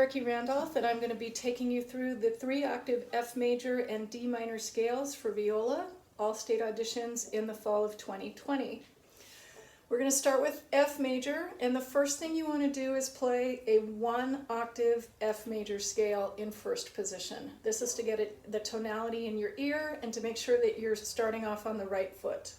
Cherokee Randolph, and I'm going to be taking you through the 3-octave F major and D minor scales for viola, all state auditions in the fall of 2020. We're going to start with F major, and the first thing you want to do is play a 1-octave F major scale in first position. This is to get the tonality in your ear and to make sure that you're starting off on the right foot.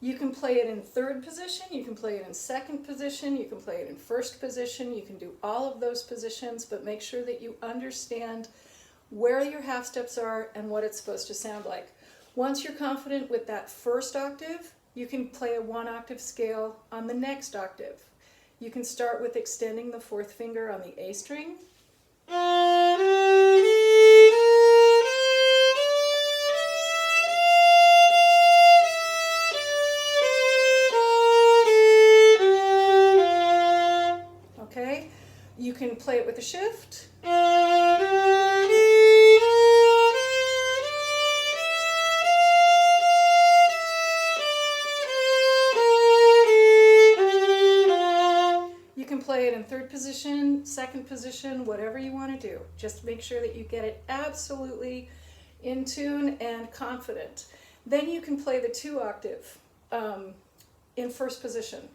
You can play it in third position, you can play it in second position, you can play it in first position, you can do all of those positions, but make sure that you understand where your half steps are and what it's supposed to sound like. Once you're confident with that first octave, you can play a 1-octave scale on the next octave. You can start with extending the 4th finger on the A string. Okay, you can play it with a shift. You can play it in third position, second position, whatever you want to do. Just make sure that you get it absolutely in tune and confident. Then you can play the 2-octave in first position.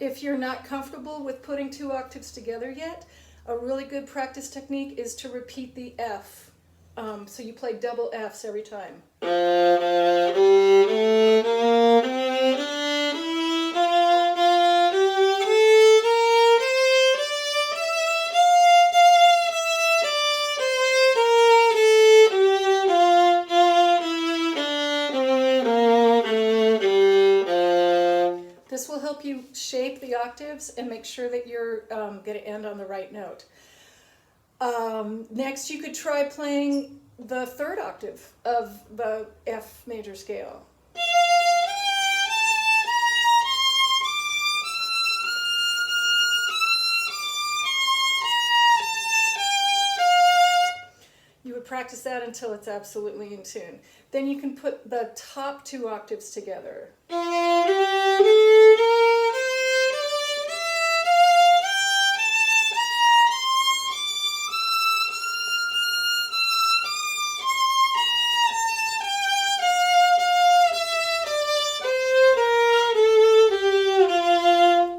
If you're not comfortable with putting 2 octaves together yet, a really good practice technique is to repeat the F. So you play double Fs every time. This will help you shape the octaves and make sure that you're going to end on the right note. Next, you could try playing the 3rd octave of the F major scale. You would practice that until it's absolutely in tune. Then you can put the top 2 octaves together.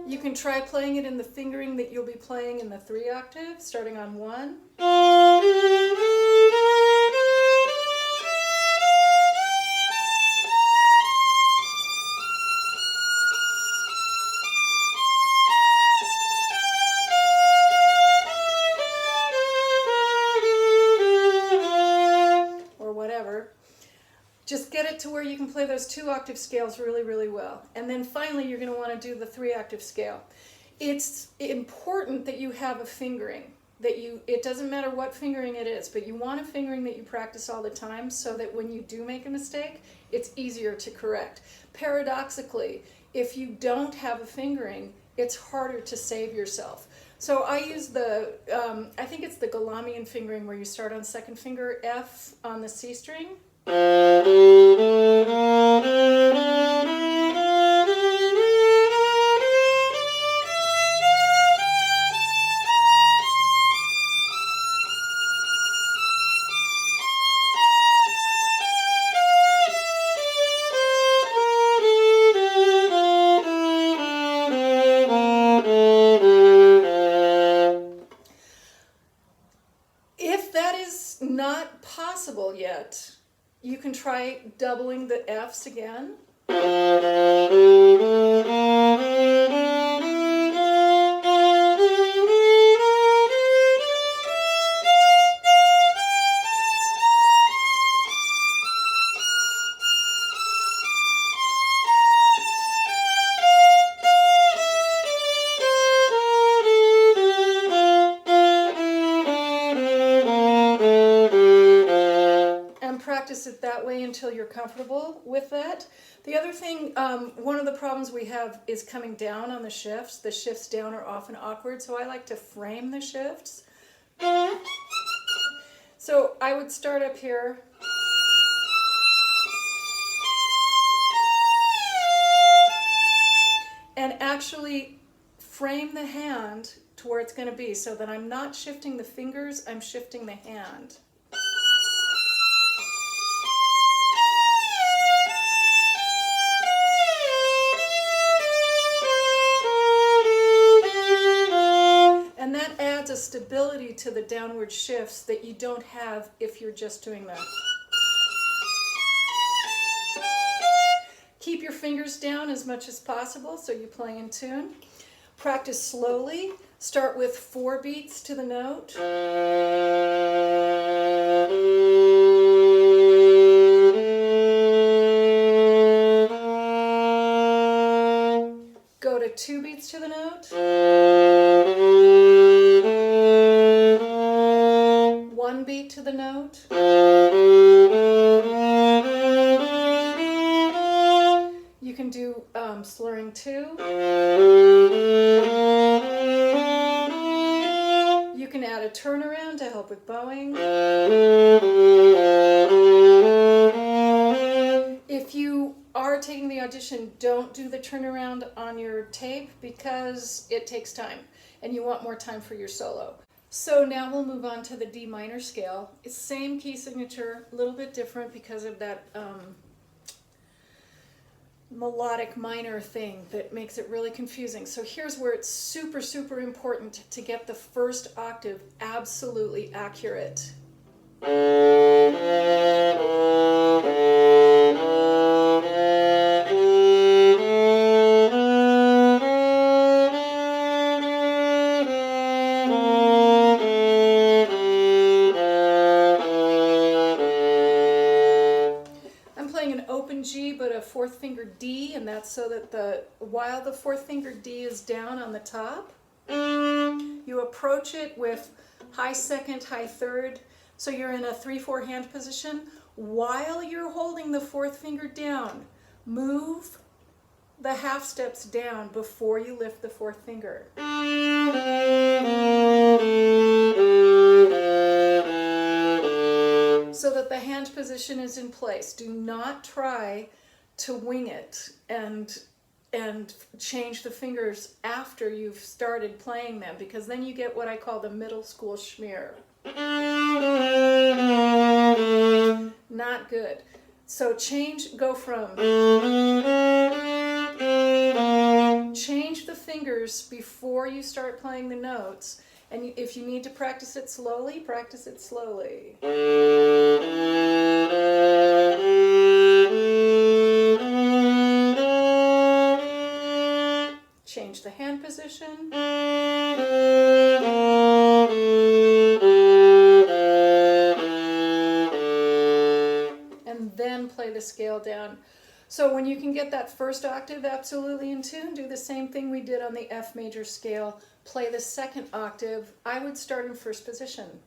You can try playing it in the fingering that you'll be playing in the 3 octave, starting on 1. Just get it to where you can play those 2-octave scales really, really well. And then finally, you're going to want to do the 3-octave scale. It's important that you have a fingering. It doesn't matter what fingering it is, but you want a fingering that you practice all the time so that when you do make a mistake, it's easier to correct. Paradoxically, if you don't have a fingering, it's harder to save yourself. So I use I think it's the Galamian fingering where you start on 2nd finger F on the C string. If that is not possible yet, you can try doubling the Fs again. until you're comfortable with that. The other thing, one of the problems we have is coming down on the shifts. The shifts down are often awkward, so I like to frame the shifts. So I would start up here. And actually frame the hand to where it's going to be so that I'm not shifting the fingers, I'm shifting the hand. And that adds a stability to the downward shifts that you don't have if you're just doing that. Keep your fingers down as much as possible so you play in tune. Practice slowly. Start with 4 beats to the note. Go to 2 beats to the note. 1 beat to the note. You can do slurring 2. You can add a turnaround to help with bowing. If you are taking the audition, don't do the turnaround on your tape because it takes time and you want more time for your solo. So now we'll move on to the D minor scale. It's same key signature, a little bit different because of that melodic minor thing that makes it really confusing. So here's where it's super, super important to get the first octave absolutely accurate. G, but a 4th finger D, and that's so that while the 4th finger D is down on the top, you approach it with high 2nd, high 3rd, so you're in a 3/4 hand position. While you're holding the 4th finger down, move the half steps down before you lift the 4th finger. So that the hand position is in place. Do not try to wing it and change the fingers after you've started playing them, because then you get what I call the middle school schmear. Not good. So go from, change the fingers before you start playing the notes. And if you need to practice it slowly, practice it slowly. Change the hand position. And then play the scale down. So when you can get that first octave absolutely in tune, do the same thing we did on the F major scale. Play the 2nd octave. I would start in first position.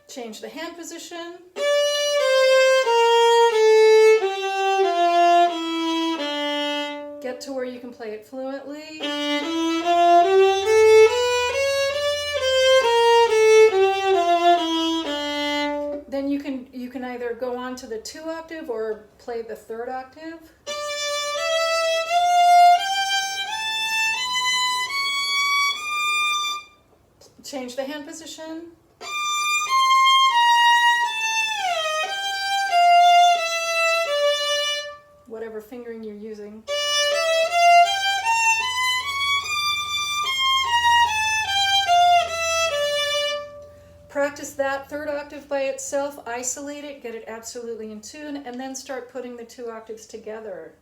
Change the hand position. Get to where you can play it fluently. Then you can either go on to the 2 octave or play the 3rd octave. Change the hand position. Whatever fingering you're using. Practice that 3rd octave by itself, isolate it, get it absolutely in tune, and then start putting the 2 octaves together.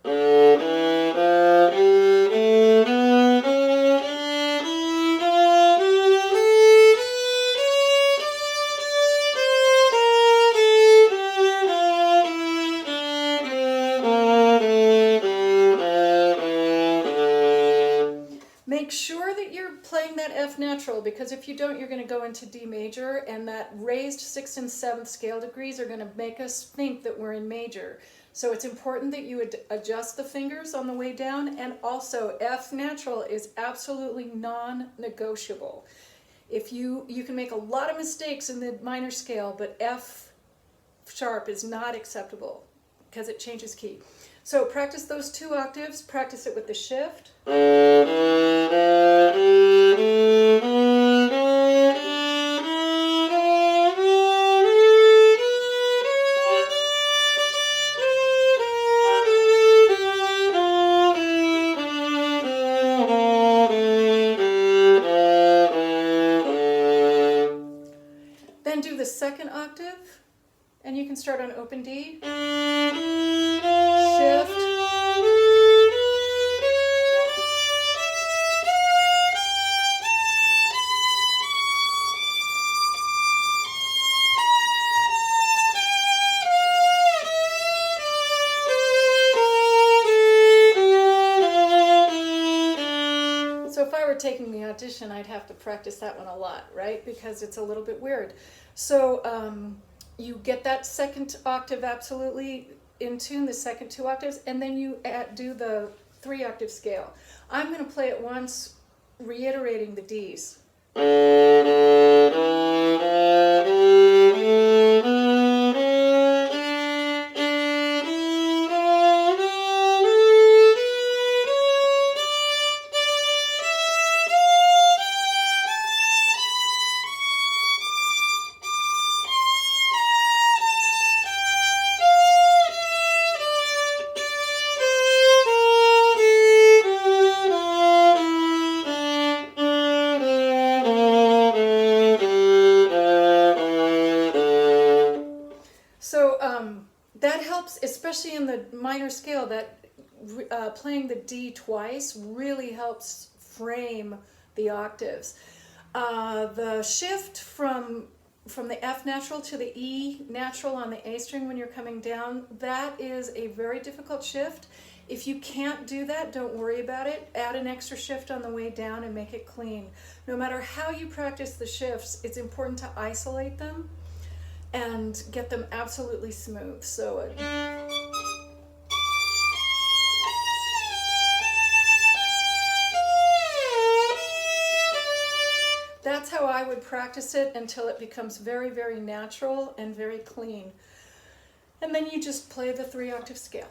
Make sure that you're playing that F natural, because if you don't, you're going to go into D major, and that raised 6th and 7th scale degrees are going to make us think that we're in major. So it's important that you adjust the fingers on the way down, and also F natural is absolutely non-negotiable. If you can make a lot of mistakes in the minor scale, but F sharp is not acceptable because it changes key. So practice those 2 octaves, practice it with the shift. Then do the 2nd octave, and you can start on open D. Shift. So if I were taking the audition, I'd have to practice that one a lot, right? Because it's a little bit weird. So you get that 2nd octave absolutely in tune, the second 2 octaves, and then you do the 3 octave scale. I'm going to play it once, reiterating the Ds. That helps, especially in the minor scale, that playing the D twice really helps frame the octaves. The shift from the F natural to the E natural on the A string when you're coming down, that is a very difficult shift. If you can't do that, don't worry about it. Add an extra shift on the way down and make it clean. No matter how you practice the shifts, it's important to isolate them and get them absolutely smooth. So that's how I would practice it until it becomes very, very natural and very clean. And then you just play the 3 octave scale.